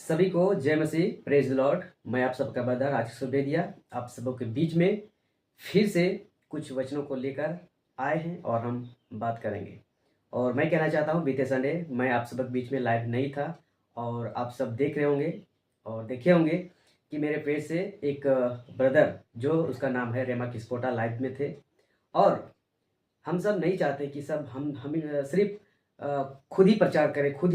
सभी को जय मसीह, प्रेज द लॉर्ड। मैं आप सबका ब्रदर आशीष सुबेदिया आप सबों के बीच में फिर से कुछ वचनों को लेकर आए हैं और हम बात करेंगे। और मैं कहना चाहता हूं, बीते संडे मैं आप सबके बीच में लाइव नहीं था और आप सब देख रहे होंगे और देखे होंगे कि मेरे पेज से एक ब्रदर जो उसका नाम है रेमा किस्पोटा लाइव में थे। और हम सब नहीं चाहते कि सब हम सिर्फ खुद ही प्रचार करें, खुद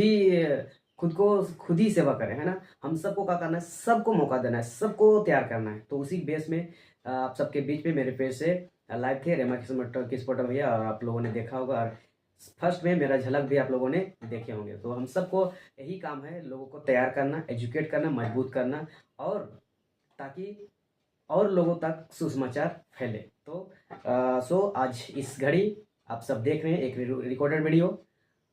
ही सेवा करें, है ना। हम सबको क्या करना है, सबको मौका देना है, सबको तैयार करना है। तो उसी बेस में आप सबके बीच में मेरे पेज से लाइव थे रेमा किस्पोटा भैया, और आप लोगों ने देखा होगा। और फर्स्ट में मेरा झलक भी आप लोगों ने देखे होंगे। तो हम सबको यही काम है, लोगों को तैयार करना, एजुकेट करना, मजबूत करना, और ताकि और लोगों तक सुसमाचार फैले। तो आज इस घड़ी आप सब देख रहे हैं एक रिकॉर्डेड वीडियो,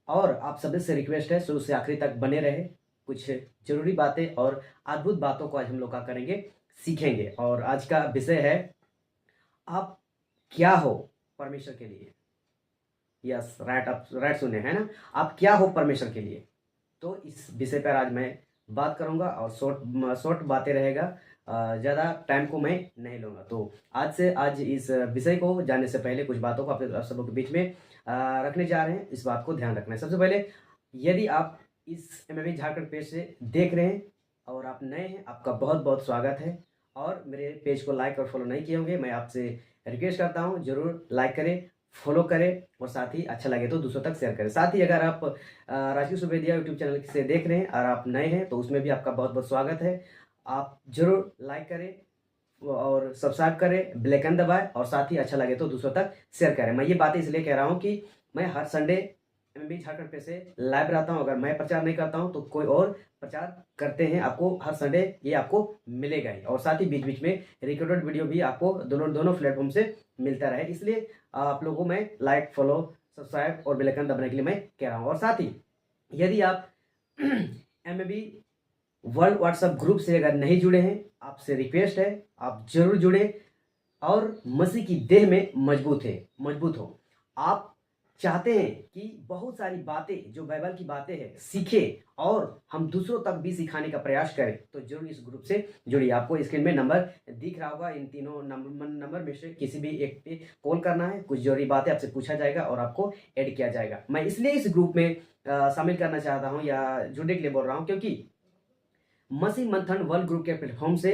और आप सभी से रिक्वेस्ट है शुरू से आखिरी तक बने रहे। कुछ जरूरी बातें और अद्भुत बातों को आज हम लोग का करेंगे, सीखेंगे। और आज का विषय है, आप क्या हो परमेश्वर के लिए। यस, राइट, आप राइट सुने हैं ना, आप क्या हो परमेश्वर के लिए। तो इस विषय पर आज मैं बात करूंगा और शॉर्ट बातें रहेगा, ज़्यादा टाइम को मैं नहीं लूँगा। तो आज इस विषय को जानने से पहले कुछ बातों को आप सबों के बीच में रखने जा रहे हैं। इस बात को ध्यान रखना है। सबसे पहले, यदि आप इस MMA झारखंड पेज से देख रहे हैं और आप नए हैं, आपका बहुत बहुत स्वागत है। और मेरे पेज को लाइक और फॉलो नहीं किए होंगे, मैं आपसे रिक्वेस्ट करता हूँ जरूर लाइक करें, फॉलो करें, और साथ ही अच्छा लगे तो दूसरों तक शेयर करें। साथ ही अगर आप राजीव सुबेदिया यूट्यूब चैनल से देख रहे हैं और आप नए हैं तो उसमें भी आपका बहुत बहुत स्वागत है। आप जरूर लाइक करें और सब्सक्राइब करें, बेल आइकन दबाएं, और साथ ही अच्छा लगे तो दूसरों तक शेयर करें। मैं ये बातें इसलिए कह रहा हूँ कि मैं हर संडे MMA झारखंड पे से लाइव रहता हूँ। अगर मैं प्रचार नहीं करता हूँ तो कोई और प्रचार करते हैं, आपको हर संडे ये आपको मिलेगा ही। और साथ ही बीच बीच में रिकॉर्डेड वीडियो भी आपको दोनों प्लेटफॉर्म से मिलता रहे, इसलिए आप लोगों को मैं लाइक, फॉलो, सब्सक्राइब और बेल आइकन दबाने के लिए मैं कह रहा हूँ। और साथ ही यदि आप MMA वर्ल्ड व्हाट्सएप ग्रुप से अगर नहीं जुड़े हैं, आपसे रिक्वेस्ट है आप जरूर जुड़े और मसीह की देह में मजबूत हो। आप चाहते हैं कि बहुत सारी बातें जो बाइबल की बातें हैं सीखे और हम दूसरों तक भी सिखाने का प्रयास करें, तो जरूर इस ग्रुप से जुड़िए। आपको स्क्रीन में नंबर दिख रहा होगा, इन तीनों नंबर में से किसी भी एक पे कॉल करना है। कुछ जरूरी बातें आपसे पूछा जाएगा और आपको ऐड किया जाएगा। मैं इसलिए इस ग्रुप में शामिल करना चाहता हूँ या जुड़ने के लिए बोल रहा हूँ, क्योंकि मसीह मंथन वर्ल्ड ग्रुप के प्लेटफॉर्म से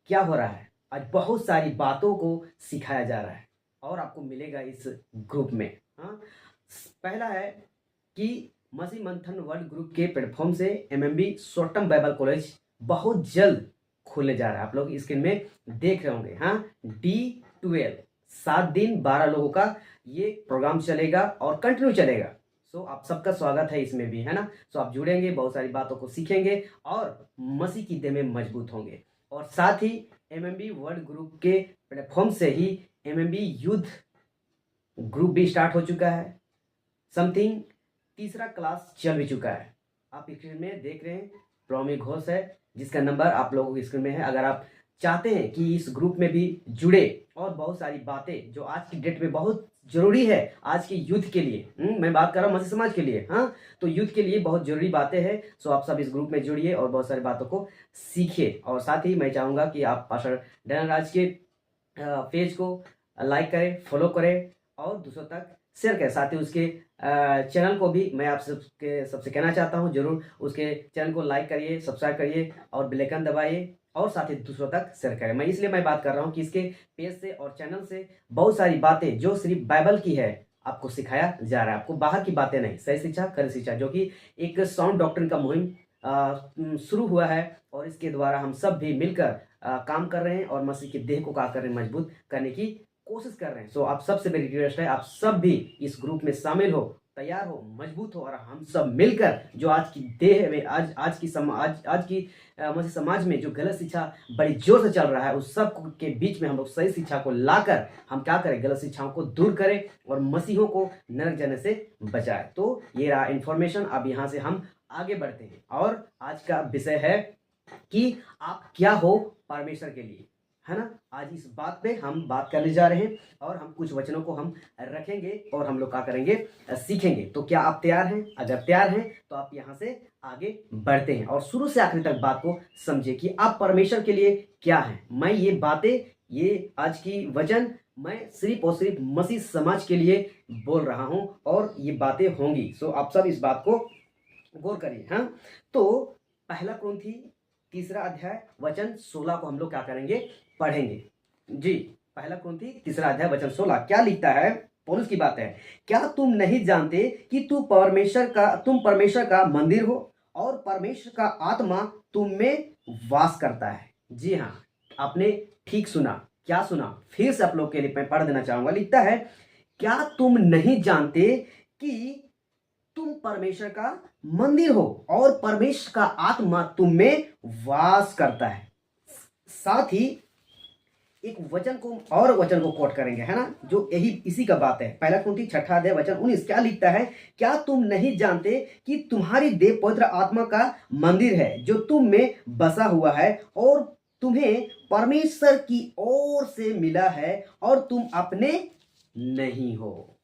क्या हो रहा है, आज बहुत सारी बातों को सिखाया जा रहा है और आपको मिलेगा इस ग्रुप में। हाँ, पहला है कि मसीह मंथन वर्ल्ड ग्रुप के प्लेटफॉर्म से MMB short term Bible college बहुत जल्द खुलने जा रहा है। आप लोग स्क्रीन में देख रहे होंगे। हाँ, D12 7 दिन 12 लोगों का ये प्रोग्राम चलेगा और कंटिन्यू चलेगा। सो आप सबका स्वागत है इसमें भी, है ना। सो आप जुड़ेंगे, बहुत सारी बातों को सीखेंगे और मसीह की देह में मजबूत होंगे। और साथ ही MMB वर्ल्ड ग्रुप के प्लेटफॉर्म से ही MMB यूथ ग्रुप भी स्टार्ट हो चुका है। समथिंग तीसरा क्लास चल भी चुका है। आप स्क्रीन में देख रहे हैं, प्रॉमी घोष है जिसका नंबर आप लोगों की स्क्रीन में है। अगर आप चाहते हैं कि इस ग्रुप में भी जुड़े और बहुत सारी बातें जो आज की डेट में बहुत जरूरी है, आज के यूथ के लिए, मैं बात कर रहा हूँ मसीह समाज के लिए, हाँ, तो यूथ के लिए बहुत जरूरी बातें हैं। सो आप सब इस ग्रुप में जुड़िए और बहुत सारी बातों को सीखिए। और साथ ही मैं चाहूँगा कि आप पास्टर डैन राज के पेज को लाइक करें, फॉलो करें और दूसरों तक शेयर करें। साथ ही उसके चैनल को भी मैं आप सबसे कहना चाहता हूं, जरूर उसके चैनल को लाइक करिए, सब्सक्राइब करिए और बेल आइकन दबाइए और साथ ही दूसरों तक शेयर करें। मैं इसलिए मैं बात कर रहा हूं कि इसके पेज से और चैनल से बहुत सारी बातें जो सिर्फ बाइबल की है आपको सिखाया जा रहा है। आपको बाहर की बातें नहीं, सही शिक्षा खरी शिक्षा, जो कि एक साउंड डॉक्ट्रिन का मुहिम शुरू हुआ है और इसके द्वारा हम सब भी मिलकर काम कर रहे हैं और मसीह की देह को क्या कर रहे हैं, मजबूत करने की कोशिश कर रहे हैं। सो आप सबसे मेरी रिक्वेस्ट है, आप सब भी इस ग्रुप में शामिल हो, तैयार हो, मजबूत हो, और हम सब मिलकर जो आज की देह में आज की मसीह समाज में जो गलत शिक्षा बड़ी जोर से चल रहा है, उस सब के बीच में हम लोग सही शिक्षा को लाकर हम क्या करें, गलत शिक्षाओं को दूर करें और मसीहों को नरक जाने से बचाएं। तो ये रहा इन्फॉर्मेशन। अब यहाँ से हम आगे बढ़ते हैं और आज का विषय है कि आप क्या हो परमेश्वर के लिए, है ना। आज इस बात पे हम बात करने जा रहे हैं और हम कुछ वचनों को हम रखेंगे और हम लोग क्या करेंगे, सीखेंगे। तो क्या आप तैयार हैं? अगर तैयार हैं तो आप यहाँ से आगे बढ़ते हैं और शुरू से आखिर तक बात को समझे कि आप परमेश्वर के लिए क्या हैं। मैं ये बातें, ये आज की वचन मैं सिर्फ और सिर्फ मसीह समाज के लिए बोल रहा हूं और ये बातें होंगी। सो आप सब इस बात को गौर करिए। हाँ, तो पहला कुरिन्थी 3 अध्याय वचन 16 को हम लोग क्या करेंगे, पढ़ेंगे जी। पहला कुरिन्थी 3 अध्याय वचन 16 क्या लिखता है, पौलुस की बात है। क्या तुम नहीं जानते कि तुम परमेश्वर का मंदिर हो और परमेश्वर का आत्मा तुम में वास करता है। जी हाँ, आपने ठीक सुना। क्या सुना, फिर से आप लोग के लिए मैं पढ़ देना चाहूंगा। लिखता है, क्या तुम नहीं जानते कि तुम परमेश्वर का मंदिर हो और परमेश्वर का आत्मा तुम में वास करता है। साथ ही एक वचन को कोट करेंगे, है ना, जो यही इसी का बात है। पहला कुरिन्थी 6 अध्याय वचन 19 क्या लिखता है, क्या तुम नहीं जानते कि तुम्हारी देह पवित्र आत्मा का मंदिर है जो तुम में बसा हुआ है और तुम्हें परमेश्वर की ओर से मिला है और तुम अपने नहीं हो।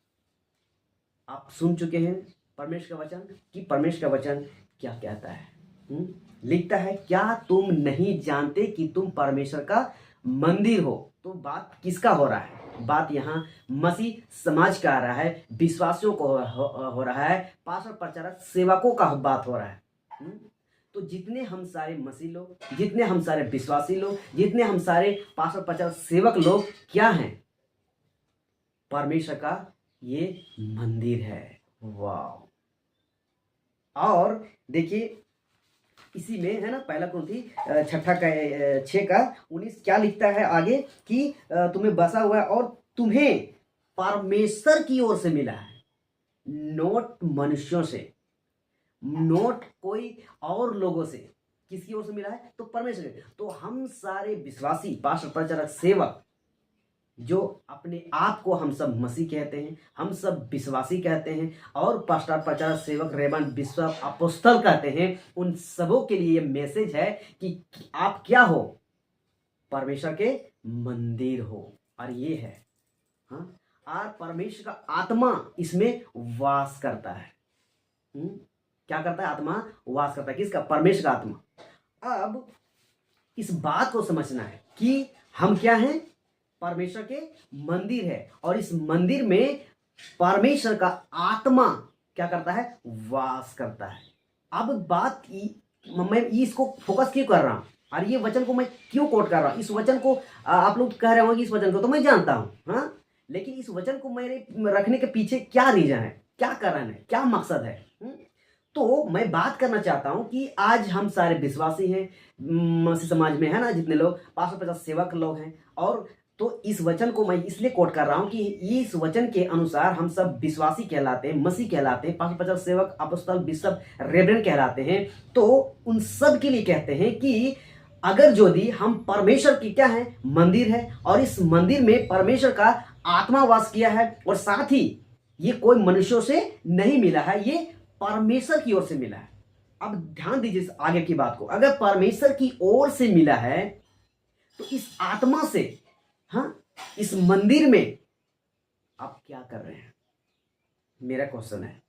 आप सुन चुके हैं परमेश्वर का वचन कि परमेश्वर का वचन क्या कहता है। लिखता है, क्या तुम नहीं जानते कि तुम परमेश्वर का मंदिर हो। तो बात किसका हो रहा है, बात यहाँ मसीह समाज का आ रहा है, विश्वासियों को हो रहा है, पास्टर प्रचारक सेवकों का बात हो रहा है। तो जितने हम सारे मसीह लोग, जितने हम सारे विश्वासी लोग, जितने हम सारे पास्टर प्रचारक सेवक लोग क्या हैं, परमेश्वर का ये मंदिर है। वाह। और देखिए इसी में है ना, पहला कुरिन्थी 6 का 19 क्या लिखता है आगे कि तुम्हें बसा हुआ है और तुम्हें परमेश्वर की ओर से मिला है, नोट मनुष्यों से, नोट कोई और लोगों से। किसकी ओर से मिला है, तो परमेश्वर के। तो हम सारे विश्वासी पास्टर प्रचारक सेवक जो अपने आप को हम सब मसीह कहते हैं, हम सब विश्वासी कहते हैं और पास्टर प्रचारक सेवक रेबन विश्व अपोस्तल कहते हैं, उन सबों के लिए मैसेज है कि आप क्या हो, परमेश्वर के मंदिर हो। और ये है, हाँ, और परमेश्वर का आत्मा इसमें वास करता है। क्या करता है, आत्मा वास करता है। किसका, परमेश्वर का आत्मा। अब इस बात को समझना है कि हम क्या हैं, परमेश्वर के मंदिर है और इस मंदिर में परमेश्वर का आत्मा क्या करता है, वास करता है। अब बात मैं इसको फोकस क्यों कर रहा हूं और ये वचन को मैं क्यों कोट कर रहा हूं। इस वचन को आप लोग कह रहे होंगे, इस वचन को तो मैं जानता हूं, हाँ, लेकिन इस वचन को मेरे रखने के पीछे क्या रीजन है, क्या कारण है, क्या मकसद है। तो मैं बात करना चाहता हूं कि आज हम सारे विश्वासी हैं मसीह समाज में, है ना, जितने लोग पास्टर प्रचारक सेवक लोग हैं, और तो इस वचन को मैं इसलिए कोट कर रहा हूं कि इस वचन के अनुसार हम सब विश्वासी कहलाते हैं, मसीह कहलाते हैं, पास्टर प्रचारक सेवक अपोस्तल बिशप रेवरेंड कहलाते हैं। तो उन सब के लिए कहते हैं कि अगर यदि हम परमेश्वर की क्या है, मंदिर है और इस मंदिर में परमेश्वर का आत्मा वास किया है और साथ ही ये कोई मनुष्यों से नहीं मिला है, ये परमेश्वर की ओर से मिला है। अब ध्यान दीजिए इस आगे की बात को, अगर परमेश्वर की ओर से मिला है तो इस आत्मा से, हाँ, इस मंदिर में आप क्या कर रहे हैं, मेरा क्वेश्चन है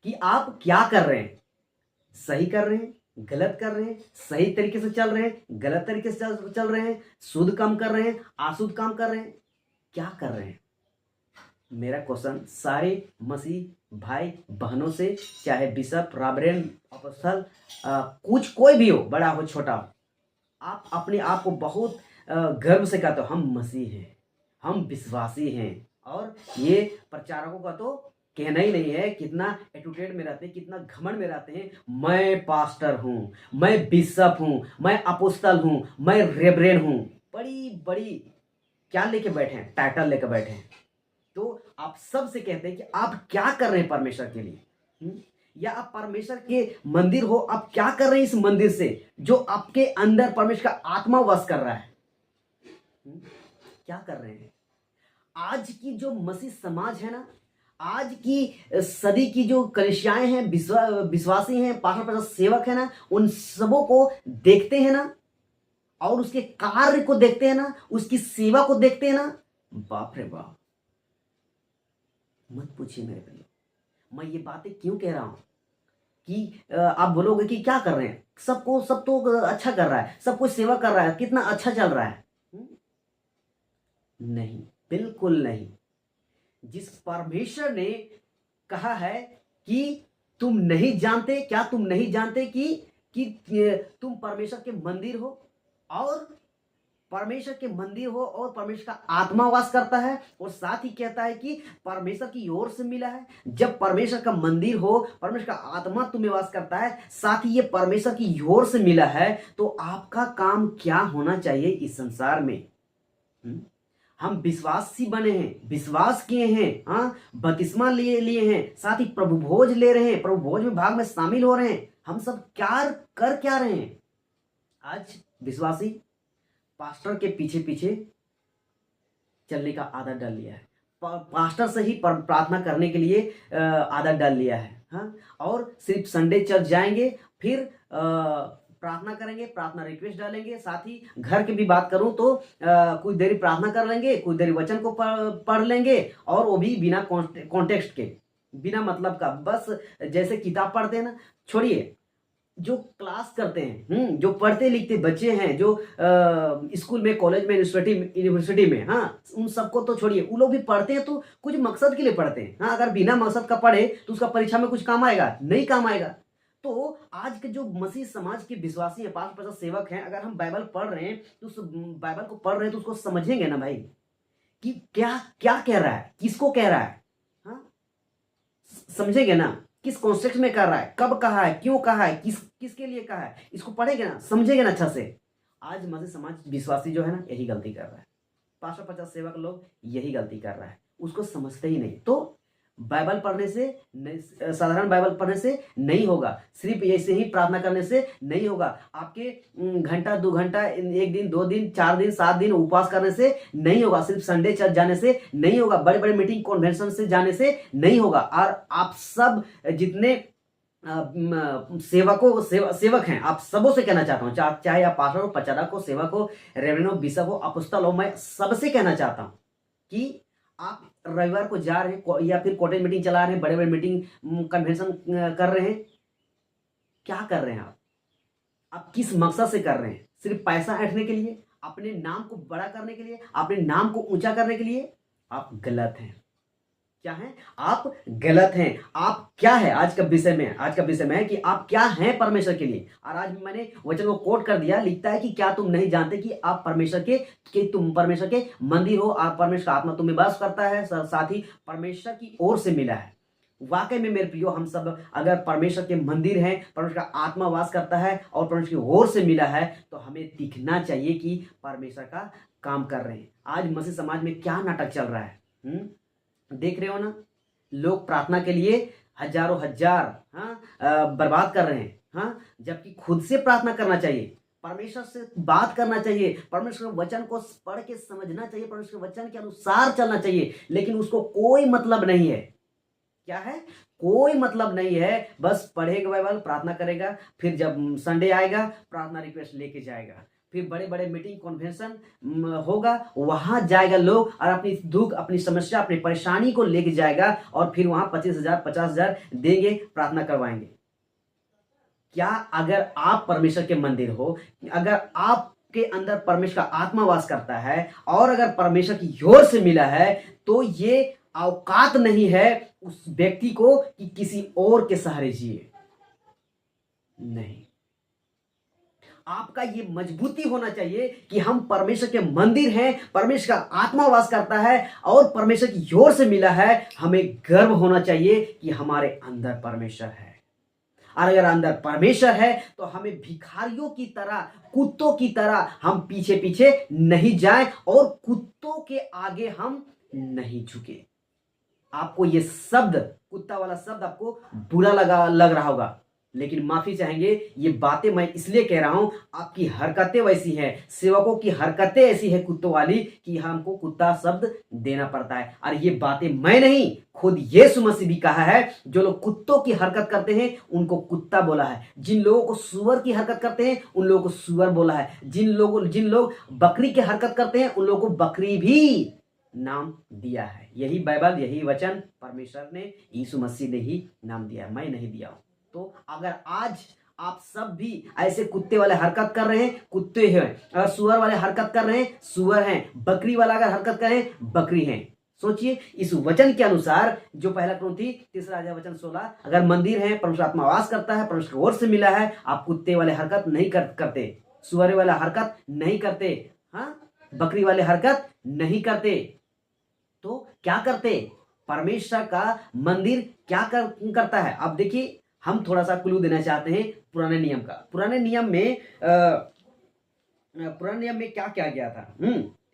कि आप क्या कर रहे हैं, सही कर रहे हैं, गलत कर रहे हैं, सही तरीके से चल रहे हैं, गलत तरीके से चल रहे हैं, शुद्ध काम कर रहे हैं, अशुद्ध काम कर रहे हैं, क्या कर रहे हैं। मेरा क्वेश्चन सारे मसीह भाई बहनों से, चाहे बिशप रेवरेंड अपोस्तल कुछ कोई भी हो, बड़ा हो छोटा हो, आप अपने आप को बहुत गर्व से कहते हो, हम मसीह हैं, हम विश्वासी हैं। और ये प्रचारकों का तो कहना ही नहीं है, कितना एटीट्यूड में रहते हैं, कितना घमंड में रहते हैं। मैं पास्टर हूं, मैं बिशप हूं, मैं अपोस्तल हूं, मैं रेवरेंड हूं, बड़ी बड़ी क्या लेके बैठे हैं, टाइटल लेके बैठे हैं। तो आप सबसे कहते हैं कि आप क्या कर रहे हैं परमेश्वर के लिए, या आप परमेश्वर के मंदिर हो, आप क्या कर रहे हैं इस मंदिर से जो आपके अंदर परमेश्वर का आत्मा वास कर रहा है, क्या कर रहे हैं। आज की जो मसीह समाज है ना, आज की सदी की जो कलीसियाएं हैं, विश्वासी हैं, पास्टर प्रचारक सेवक है ना, उन सबों को देखते हैं ना और उसके कार्य को देखते हैं ना, उसकी सेवा को देखते हैं ना, बाप रे बाप, मत पूछिए मेरे भाई। मैं ये बातें क्यों कह रहा हूं कि आप बोलोगे कि क्या कर रहे हैं, सब तो अच्छा कर रहा है, सब कुछ सेवा कर रहा है, कितना अच्छा चल रहा है। नहीं, बिल्कुल नहीं। जिस परमेश्वर ने कहा है कि तुम नहीं जानते, क्या तुम नहीं जानते कि तुम परमेश्वर के मंदिर हो, और परमेश्वर के मंदिर हो और परमेश्वर का आत्मा वास करता है, और साथ ही कहता है कि परमेश्वर की ओर से मिला है। जब परमेश्वर का मंदिर हो, परमेश्वर का आत्मा तुम्हें वास करता है, साथ ही ये परमेश्वर की ओर से मिला है, तो आपका काम क्या होना चाहिए इस संसार में? हम विश्वासी बने हैं, विश्वास किए हैं, हाँ, बपतिस्मा लिए लिए हैं, साथ ही प्रभु भोज ले रहे हैं, प्रभु भोज में भाग में शामिल हो रहे हैं। हम सब क्या रहे हैं? आज विश्वासी पास्टर के पीछे पीछे चलने का आदत डाल लिया है, पास्टर से ही प्रार्थना करने के लिए आदत डाल लिया है, हाँ, और सिर्फ संडे चर्च जाएंगे, फिर प्रार्थना करेंगे, प्रार्थना रिक्वेस्ट डालेंगे, साथ ही घर की भी बात करूं तो कुछ देरी प्रार्थना कर लेंगे, कुछ देरी वचन को पढ़ लेंगे, और वो भी बिना कॉन्टेक्स्ट के, बिना मतलब का, बस जैसे किताब पढ़ते हैं ना। छोड़िए, जो क्लास करते हैं, जो पढ़ते लिखते बच्चे हैं, जो स्कूल में, कॉलेज में, यूनिवर्सिटी में, हाँ, उन सबको तो छोड़िए, वो लोग भी पढ़ते हैं तो कुछ मकसद के लिए पढ़ते हैं, हाँ। अगर बिना मकसद का पढ़े तो उसका परीक्षा में कुछ काम आएगा? नहीं काम आएगा। तो आज के जो मसीह समाज के विश्वासी हैं, 5% सेवक हैं, अगर हम बाइबल पढ़ रहे हैं तो उस बाइबल को पढ़ रहे हैं तो उसको समझेंगे ना भाई, कि क्या क्या कह रहा है, किसको कह रहा है, हाँ, समझेंगे ना, किस कॉन्टेक्स्ट में कर रहा है, कब कहा है, क्यों कहा है, किसके लिए कहा है, इसको पढ़ेंगे ना, समझेंगे ना अच्छा से। आज मसीह समाज विश्वासी जो है ना, यही गलती कर रहा है। 550 सेवक लोग यही गलती कर रहा है, उसको समझते ही नहीं। तो बाइबल पढ़ने से, साधारण बाइबल पढ़ने से नहीं होगा, सिर्फ ऐसे ही प्रार्थना करने से नहीं होगा, आपके घंटा 2 घंटा, 1 दिन, 2 दिन, 4 दिन, 7 दिन उपवास करने से नहीं होगा, सिर्फ संडे चर्च जाने से नहीं होगा, बड़े बड़े मीटिंग कॉन्वेंशन से जाने से नहीं होगा। और आप सब जितने सेवक हैं, आप सबों से कहना चाहता हूं, चाहे आप पास्टर हो, प्रचारक हो, सेवक हो, रेवरेंड हो, बिशप हो, अपोस्तल हो, मैं सबसे कहना चाहता हूं कि आप रविवार को जा रहे हैं या फिर कॉटेज मीटिंग चला रहे हैं, बड़े बड़े मीटिंग कन्वेंशन कर रहे हैं, क्या कर रहे हैं आप किस मकसद से कर रहे हैं? सिर्फ पैसा ऐंठने के लिए, अपने नाम को बड़ा करने के लिए, अपने नाम को ऊंचा करने के लिए? आप गलत हैं। क्या है? आप गलत हैं। आप क्या है? आज का विषय में है कि आप क्या हैं परमेश्वर के लिए। और आज मैंने वचन को कोट कर दिया, लिखता है कि क्या तुम नहीं जानते कि आप परमेश्वर तुम परमेश्वर के मंदिर हो, आप परमेश्वर का आत्मा तुम्हें वास करता है, साथ ही परमेश्वर की ओर से मिला है। वाकई में मेरे प्रियो, हम सब अगर परमेश्वर के मंदिर हैं, परमेश्वर का आत्मा वास करता है और परमेश्वर की ओर से मिला है, तो हमें दिखना चाहिए कि परमेश्वर का काम कर रहे हैं। आज मसीह समाज में क्या नाटक चल रहा है, देख रहे हो ना, लोग प्रार्थना के लिए हजारों हजार, हाँ, बर्बाद कर रहे हैं, हाँ, जबकि खुद से प्रार्थना करना चाहिए, परमेश्वर से बात करना चाहिए, परमेश्वर के वचन को पढ़ के समझना चाहिए, परमेश्वर के वचन के अनुसार चलना चाहिए, लेकिन उसको कोई मतलब नहीं है। क्या है? कोई मतलब नहीं है, बस पढ़ेगा बाइबल, प्रार्थना करेगा, फिर जब संडे आएगा प्रार्थना रिक्वेस्ट लेके जाएगा, फिर बड़े बड़े मीटिंग कॉन्वेंशन होगा, वहां जाएगा लोग और अपनी दुख, अपनी समस्या, अपनी परेशानी को लेके जाएगा, और फिर वहां 25,000 50,000 देंगे, प्रार्थना करवाएंगे। क्या अगर आप परमेश्वर के मंदिर हो, अगर आपके अंदर परमेश्वर का आत्मा वास करता है और अगर परमेश्वर की ओर से मिला है, तो ये औकात नहीं है उस व्यक्ति को कि किसी और के सहारे जिए। नहीं, आपका ये मजबूती होना चाहिए कि हम परमेश्वर के मंदिर हैं, परमेश्वर का आत्मा वास करता है और परमेश्वर की ओर से मिला है। हमें गर्व होना चाहिए कि हमारे अंदर परमेश्वर है, और अगर अंदर परमेश्वर है तो हमें भिखारियों की तरह, कुत्तों की तरह हम पीछे पीछे नहीं जाएं और कुत्तों के आगे हम नहीं झुके। आपको ये शब्द, कुत्ता वाला शब्द आपको बुरा लग रहा होगा, लेकिन माफी चाहेंगे। ये बातें मैं इसलिए कह रहा हूं, आपकी हरकतें वैसी हैं, सेवकों की हरकतें ऐसी है कुत्तों वाली, कि हमको कुत्ता शब्द देना पड़ता है। और ये बातें मैं नहीं, खुद यीशु मसीह भी कहा है, जो लोग कुत्तों की हरकत करते हैं उनको कुत्ता बोला है, जिन लोगों को सुअर की हरकत करते हैं उन लोगों को सुअर बोला है, जिन लोग बकरी की हरकत करते हैं उन लोगों को बकरी भी नाम दिया है। यही बाइबल, यही वचन परमेश्वर ने, यीशु मसीह ने ही नाम दिया है, मैं नहीं दिया हूं। तो अगर आज आप सब भी ऐसे कुत्ते वाले हरकत कर रहे हैं, कुत्ते हैं। अगर सुअर वाले हरकत कर रहे हैं, सुअर हैं। बकरी वाला अगर हरकत कर रहे हैं, बकरी हैं। सोचिए इस वचन के अनुसार जो पहला कुरिन्थी 3 वचन 16, अगर मंदिर है, परमेश्वर आत्मा वास करता है, परमेश्वर की ओर से मिला है, आप कुत्ते वाले हरकत नहीं करते, सुअर वाले हरकत नहीं करते, हाँ, बकरी वाले हरकत नहीं करते, तो क्या करते? परमेश्वर का मंदिर क्या करता है? अब देखिए, हम थोड़ा सा क्लू देना चाहते हैं पुराने नियम का। पुराने नियम में क्या क्या गया था?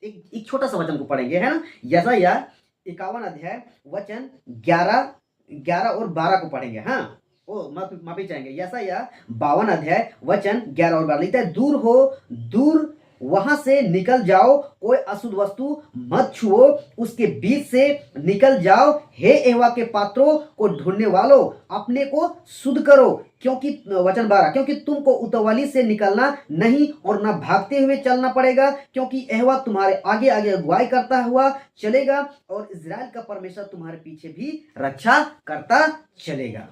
एक छोटा सा वचन को पढ़ेंगे, है ना। यशायाह 51 अध्याय वचन 11 और 12 को पढ़ेंगे। हाँ, ओ माफी चाहेंगे। यशायाह 52 अध्याय वचन 11 और 12 लिखता है, दूर हो, दूर वहां से निकल जाओ, कोई अशुद्ध वस्तु मत छुओ, उसके बीच से निकल जाओ। हे यहोवा के पात्रों को ढूंढने वालों, अपने को शुद्ध करो, क्योंकि वचन 12, क्योंकि तुमको उतवाली से निकलना नहीं और ना भागते हुए चलना पड़ेगा, क्योंकि यहोवा तुम्हारे आगे आगे अगुवाई करता हुआ चलेगा और इस्राएल का परमेश्वर तुम्हारे पीछे भी रक्षा करता चलेगा।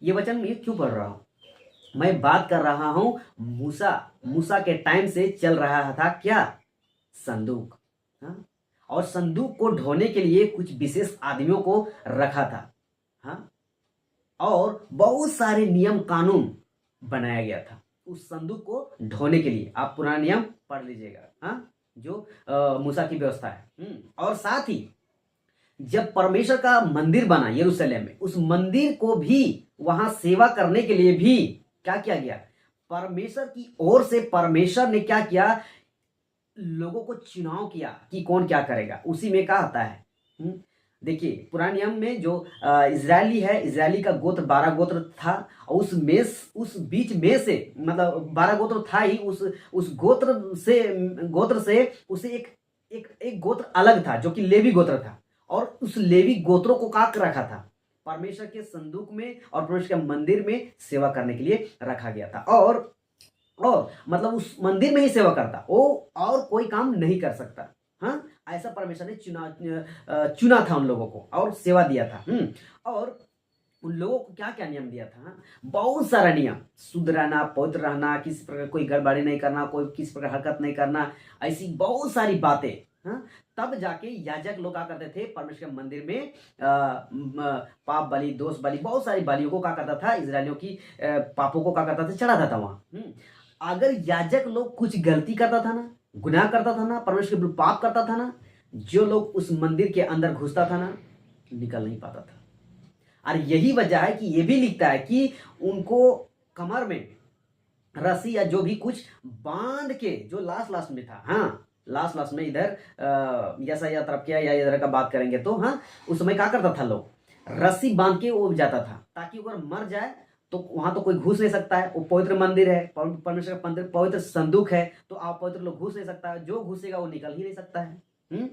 ये वचन मैं क्यों पढ़ रहा हूं? मैं बात कर रहा हूं मूसा के टाइम से चल रहा था क्या? संदूक। हाँ? और संदूक को ढोने के लिए कुछ विशेष आदमियों को रखा था। हाँ? और बहुत सारे नियम कानून बनाया गया था उस संदूक को ढोने के लिए। आप पुराना नियम पढ़ लीजिएगा, हाँ, जो मूसा की व्यवस्था है। और साथ ही जब परमेश्वर का मंदिर बना यरूशलेम में, उस मंदिर को भी वहां सेवा करने के लिए भी क्या किया गया? परमेश्वर की ओर से परमेश्वर ने क्या किया? लोगों को चुनाव किया कि कौन क्या करेगा। उसी में क्या आता है? देखिए, पुराने नियम में जो इजरायली है, इजरायली का गोत्र 12 गोत्र था, और उस बीच में से, मतलब 12 गोत्र था ही, उस गोत्र से उसे एक गोत्र अलग था, जो कि लेवी गोत्र था। और उस लेवी गोत्रों को क्या रखा था? परमेश्वर के संदूक में और परमेश्वर के मंदिर में सेवा करने के लिए रखा गया था। और मतलब उस मंदिर में ही सेवा करता, वो और कोई काम नहीं कर सकता। हाँ, ऐसा परमेश्वर ने चुना था उन लोगों को और सेवा दिया था। और उन लोगों को क्या क्या नियम दिया था? बहुत सारा नियम, शुद्ध रहना, पवित्र रहना, किसी प्रकार कोई गड़बड़ी नहीं करना, कोई किसी प्रकार हरकत नहीं करना, ऐसी बहुत सारी बातें। हाँ, तब जाके याजक लोग क्या करते थे? परमेश्वर के मंदिर में पाप बलि, दोष बलि, बहुत सारी बलियों को क्या करता था? इजरायलियों की पापों को क्या करता था? चढ़ाता था वहां। अगर याजक लोग कुछ गलती करता था ना, गुनाह करता था ना, परमेश्वर के विरुद्ध पाप करता था ना, जो लोग उस मंदिर के अंदर घुसता था ना, निकल नहीं पाता था। और यही वजह है कि ये भी लिखता है कि उनको कमर में रस्सी या जो भी कुछ बांध के, जो लास्ट में था, हाँ, लास्ट में इधर यशायाह तरफ किया या इधर का बात करेंगे तो, हाँ, उस समय क्या करता था? लोग रस्सी बांध के वो जाता था, ताकि अगर मर जाए तो वहां तो कोई घुस नहीं सकता है। वो पवित्र मंदिर है, परमेश्वर का पवित्र संदूक है, तो आप पवित्र लोग घुस नहीं सकता है। जो घुसेगा वो निकल ही नहीं सकता है।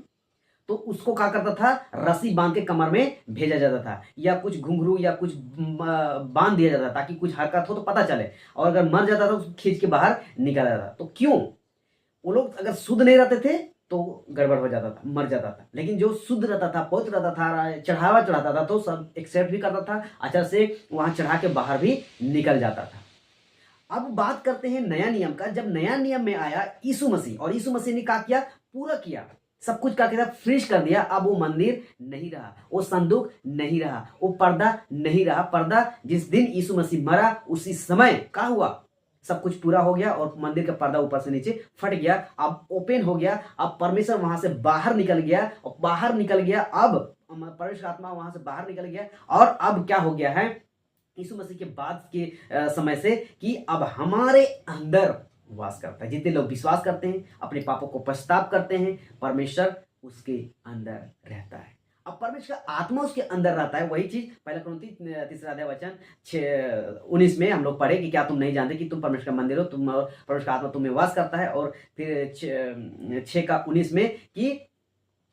तो उसको क्या करता था? रस्सी बांध के कमर में भेजा जाता था, या कुछ घुंघरू या कुछ बांध दिया जाता था, ताकि कुछ हरकत हो तो पता चले, और अगर मर जाता था तो खींच के बाहर निकल जाता था। तो क्यों? वो लोग अगर शुद्ध नहीं रहते थे तो गड़बड़ हो जाता था, मर जाता था। लेकिन जो शुद्ध रहता था, पवित्र रहता था, चढ़ावा चढ़ाता था, तो सब एक्सेप्ट भी करता था, अच्छा से वहां चढ़ा के बाहर भी निकल जाता था। अब बात करते हैं नया नियम का। जब नया नियम में आया यीशु मसीह, और यीशु मसीह ने क्या किया? पूरा किया, सब कुछ क्या किया? फ्रीज कर दिया। अब वो मंदिर नहीं रहा, वो संदूक नहीं रहा, वो पर्दा नहीं रहा। पर्दा जिस दिन यीशु मसीह मरा उसी समय क्या हुआ? सब कुछ पूरा हो गया और मंदिर का पर्दा ऊपर से नीचे फट गया, अब ओपन हो गया। अब परमेश्वर वहां से बाहर निकल गया, और बाहर निकल गया, अब परमेश्वर आत्मा वहां से बाहर निकल गया। और अब क्या हो गया है यीशु मसीह के बाद के समय से, कि अब हमारे अंदर वास करता है। जितने लोग विश्वास करते हैं, अपने पापों को पश्चाताप करते हैं, परमेश्वर उसके अंदर रहता है। अब परमेश्वर का आत्मा उसके अंदर रहता है। वही चीज पहला कुरिन्थी 3 वचन 19 में हम लोग पढ़े कि क्या तुम नहीं जानते कि तुम परमेश्वर का मंदिर हो, तुम परमेश्वर का आत्मा तुम्हें वास करता है। और फिर 6:19 में कि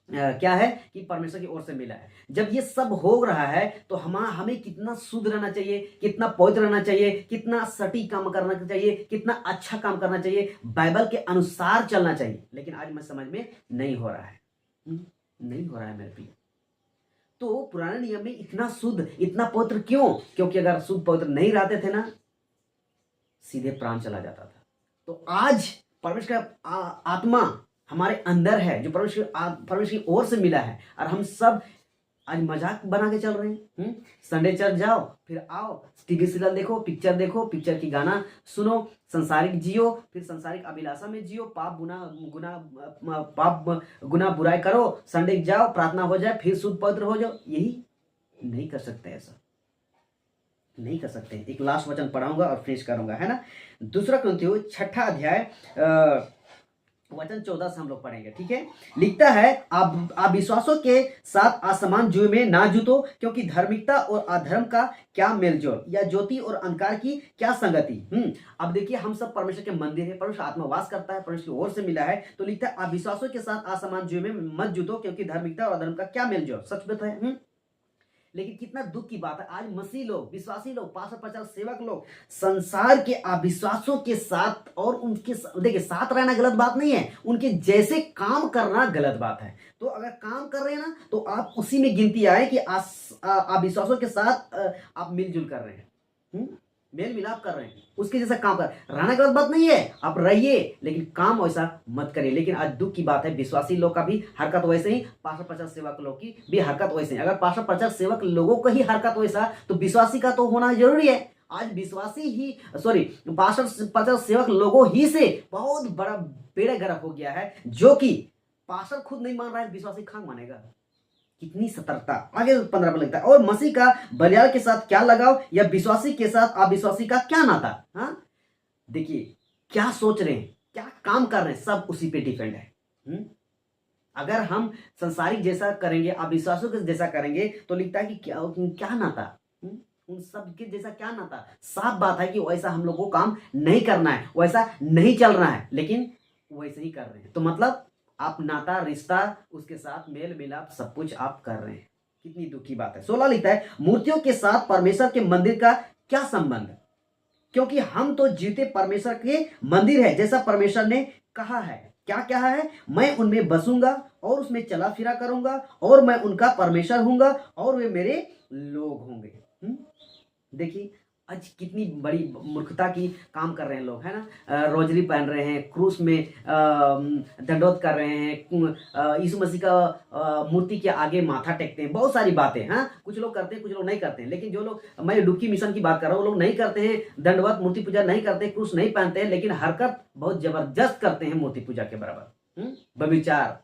क्या है कि परमेश्वर की ओर से मिला है। जब ये सब हो रहा है तो हमें कितना शुद्ध रहना चाहिए, कितना पवित्र रहना चाहिए, कितना सटीक काम करना चाहिए, कितना अच्छा काम करना चाहिए, बाइबल के अनुसार चलना चाहिए। लेकिन आज मैं समझ में नहीं हो रहा है, नहीं हो रहा है मेरे प्रिय। तो पुराने नियम में इतना शुद्ध, इतना पवित्र क्यों? क्योंकि अगर शुद्ध पवित्र नहीं रहते थे ना, सीधे प्राण चला जाता था। तो आज परमेश्वर का आत्मा हमारे अंदर है, जो परमेश्वर की ओर से मिला है, और हम सब आज मजाक बना के चल रहे हैं। संडे चर्च जाओ, फिर आओ टीवी सीरियल देखो, पिक्चर की गाना सुनो, संसारिक जियो, फिर संसारिक अभिलाषा में जियो, पाप गुना बुराई करो, संडे जाओ, प्रार्थना हो जाए, फिर शुद्ध पवित्र हो जाओ। यही नहीं कर सकते, ऐसा नहीं कर सकते। एक लास्ट वचन पढ़ाऊंगा और फिनिश करूंगा, है ना। दूसरा कुरिन्थियों 6 अध्याय वचन 14 से हम लोग पढ़ेंगे, ठीक है। लिखता है, आप विश्वासों के साथ असमान जुए में ना जुटो, क्योंकि धार्मिकता और अधर्म का क्या मेलजोल, या ज्योति और अंधकार की क्या संगति। अब देखिए, हम सब परमेश्वर के मंदिर है, परमेश्वर आत्मा वास करता है, परमेश्वर की ओर से मिला है। तो लिखता है, आप विश्वासों के साथ असमान जुए में मत जुटो, क्योंकि धार्मिकता और अधर्म का क्या मेलजोल। सच बात है। लेकिन कितना दुख की बात है, आज मसीह लोग, विश्वासी लोग, पास्टर प्रचारक सेवक लोग संसार के अविश्वासों के साथ, और उनके देखिए साथ रहना गलत बात नहीं है, उनके जैसे काम करना गलत बात है। तो अगर काम कर रहे हैं ना, तो आप उसी में गिनती आए कि अविश्वासों के साथ आप मिलजुल कर रहे हैं, मेल मिलाप कर रहे हैं, उसके जैसा काम कर रहना गलत बात नहीं है, आप रहिए, लेकिन काम वैसा मत करिए। लेकिन आज दुख की बात है, विश्वासी लोग का भी हरकत वैसे ही, पास्टर प्रचारक सेवक लोग की भी हरकत वैसे ही। अगर पास्टर प्रचारक सेवक लोगों का ही हरकत वैसा, तो विश्वासी का तो होना जरूरी है। आज विश्वासी ही पास्टर प्रचारक सेवक लोगों ही से बहुत बड़ा बेड़ा गर्क हो गया है, जो कि पास्टर खुद नहीं मान रहा है, विश्वासी खान मानेगा। कितनी सतर्कता। आगे 15 पर लिखता है, और मसीह का बलियाल के साथ क्या लगाव, या विश्वासी के साथ अविश्वासी का क्या नाता। हाँ, देखिए क्या सोच रहे हैं, क्या काम कर रहे हैं, सब उसी पे डिपेंड है। अगर हम संसारिक जैसा करेंगे, अविश्वासों के जैसा करेंगे, तो लिखता है कि क्या नाता, उन सब के जैसा क्या नाता। साफ बात है कि वैसा हम लोग को काम नहीं करना है, वैसा नहीं चल रहा है, लेकिन वैसे ही कर रहे हैं। तो मतलब आप नाता, रिश्ता, उसके साथ मेल मिलाप सब कुछ आप कर रहे हैं। कितनी दुखी बात है। 16 लिखता है, मूर्तियों के साथ परमेश्वर के मंदिर का क्या संबंध, क्योंकि हम तो जीते परमेश्वर के मंदिर है, जैसा परमेश्वर ने कहा है। क्या कहा है? मैं उनमें बसूंगा और उसमें चला फिरा करूंगा, और मैं उनका परमेश्वर हूंगा और वे मेरे लोग होंगे। देखिए आज कितनी बड़ी मूर्खता की काम कर रहे हैं लोग, है ना। रोजरी पहन रहे हैं, क्रूस में दंडोत कर रहे हैं, यीशु मसीह का मूर्ति के आगे माथा टेकते हैं, बहुत सारी बातें। हाँ, कुछ लोग करते हैं, कुछ लोग नहीं करते हैं। लेकिन जो लोग, मैं डुबकी मिशन की बात कर रहा हूँ, वो लोग नहीं करते हैं, दंडवत मूर्ति पूजा नहीं करते, क्रूस नहीं पहनते हैं, लेकिन हरकत बहुत जबरदस्त करते हैं मूर्ति पूजा के बराबर। व्यभिचार,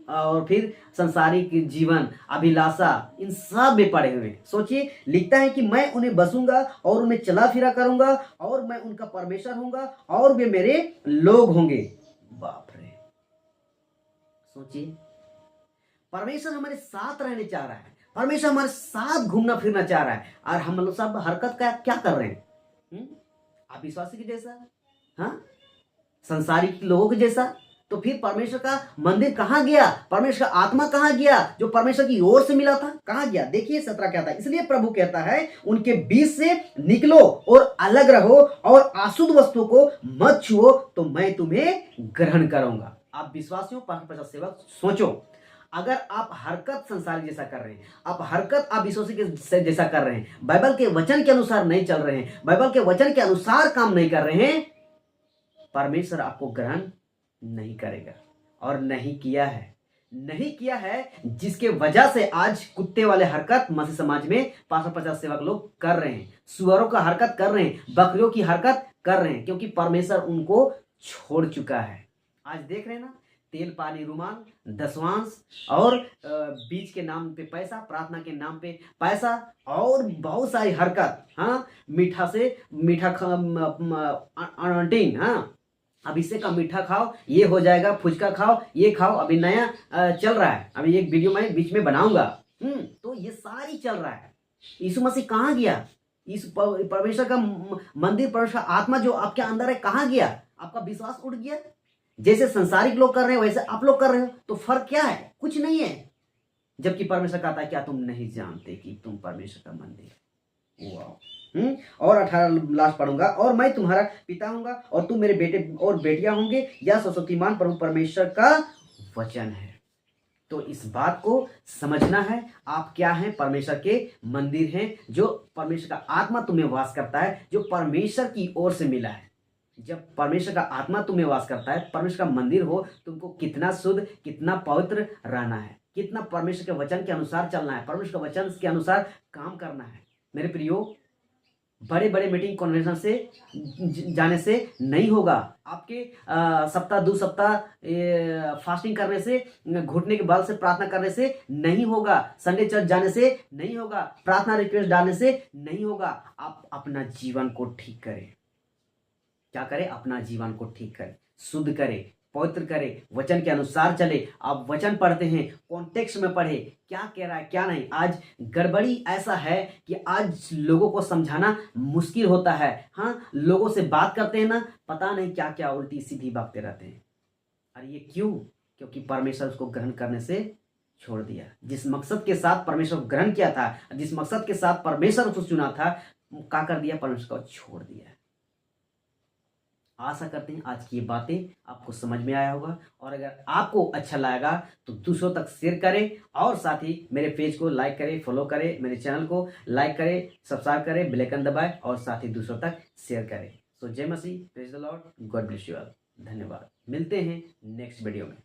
और फिर संसारिक जीवन, अभिलाषा, इन सब में पड़े हुए। सोचिए, लिखता है कि मैं उन्हें बसूंगा और उन्हें चला फिरा करूंगा, और मैं उनका परमेश्वर हूंगा और वे मेरे लोग होंगे। बाप रे, सोचिए, परमेश्वर हमारे साथ रहने चाह रहा है, परमेश्वर हमारे साथ घूमना फिरना चाह रहा है, और हम लोग सब हरकत का क्या कर रहे हैं? अविश्वासी के जैसा, हाँ, संसारिक लोगों के जैसा। तो फिर परमेश्वर का मंदिर कहां गया? परमेश्वर का आत्मा कहां गया, जो परमेश्वर की ओर से मिला था? कहां गया? देखिए 17 कहता है, इसलिए प्रभु कहता है, उनके बीच से निकलो और अलग रहो, और अशुद्ध वस्तु को मत छुओ, तो मैं तुम्हें ग्रहण करूंगा। आप विश्वासियों, पास्टर सेवक, सोचो, अगर आप हरकत संसार जैसा कर रहे हैं, आप हरकत आप विश्वासी के जैसा कर रहे हैं, बाइबल के वचन के अनुसार नहीं चल रहे हैं, बाइबल के वचन के अनुसार काम नहीं कर रहे हैं, परमेश्वर आपको ग्रहण नहीं करेगा, और नहीं किया है, जिसके वजह से आज कुत्ते वाले हरकत मसीह समाज में पास्टर प्रचारक सेवक लोग कर रहे हैं, सुअरों का हरकत कर रहे हैं, बकरियों की हरकत कर रहे हैं, क्योंकि परमेश्वर उनको छोड़ चुका है। आज देख रहे हैं ना, तेल पानी रुमाल, दशवांश, और बीज के नाम पे पैसा, प्रार्थना के नाम पे पैसा, और बहुत सारी हरकत। हाँ, मीठा अनटिंग, हाँ, अब इससे का मीठा खाओ, ये हो जाएगा, फुचका खाओ, ये खाओ, अभी नया चल रहा है, अभी एक वीडियो मैं बीच में बनाऊंगा। तो ये सारी चल रहा है। यीशु मसीह कहाँ गया? इस परमेश्वर का मंदिर, परमेश्वर आत्मा जो आपके अंदर है, कहाँ गया? आपका विश्वास उठ गया? जैसे संसारिक लोग कर रहे हैं, वैसे आप लोग कर रहे हो, तो फर्क क्या है? कुछ नहीं है। जबकि परमेश्वर कहता है, क्या तुम नहीं जानते कि तुम परमेश्वर का मंदिर? वाह। और 18 लास्ट पढ़ूंगा, और मैं तुम्हारा पिता हूंगा और तुम मेरे बेटे और बेटियां होंगे, यह सर्वशक्तिमान प्रभु परमेश्वर का वचन है। तो इस बात को समझना है, आप क्या हैं, परमेश्वर के मंदिर हैं, जो परमेश्वर का आत्मा तुम्हें वास करता है, जो परमेश्वर की ओर से मिला है। जब परमेश्वर का आत्मा तुम्हें वास करता है, परमेश्वर का मंदिर हो, तुमको कितना शुद्ध, कितना पवित्र रहना है, कितना परमेश्वर के वचन के अनुसार चलना है, परमेश्वर के वचन के अनुसार काम करना है। मेरे प्रियो, बड़े बड़े मीटिंग कन्वेंशन से जाने से नहीं होगा। आपके सप्ताह 2 सप्ताह फास्टिंग करने से, घुटने के बल से प्रार्थना करने से नहीं होगा, संडे चर्च जाने से नहीं होगा, प्रार्थना रिक्वेस्ट डालने से नहीं होगा। आप अपना जीवन को ठीक करें। क्या करें? अपना जीवन को ठीक करें, शुद्ध करें, पवित्र करें, वचन के अनुसार चले। आप वचन पढ़ते हैं, कॉन्टेक्स्ट में पढ़े, क्या कह रहा है क्या नहीं। आज गड़बड़ी ऐसा है कि आज लोगों को समझाना मुश्किल होता है। हाँ, लोगों से बात करते हैं ना, पता नहीं क्या क्या उल्टी सीधी बातें रहते हैं। और ये क्यों? क्योंकि परमेश्वर उसको ग्रहण करने से छोड़ दिया। जिस मकसद के साथ परमेश्वर को ग्रहण किया था, जिस मकसद के साथ परमेश्वर उसको चुना था, क्या कर दिया? परमेश्वर को छोड़ दिया। आशा करते हैं आज की ये बातें आपको समझ में आया होगा, और अगर आपको अच्छा लगेगा तो दूसरों तक शेयर करें, और साथ ही मेरे पेज को लाइक करें, फॉलो करें, मेरे चैनल को लाइक करें, सब्सक्राइब करें, बेल आइकन दबाएं, और साथ ही दूसरों तक शेयर करें। सो जय मसीह, praise the Lord, God bless you all. धन्यवाद। मिलते हैं नेक्स्ट वीडियो में।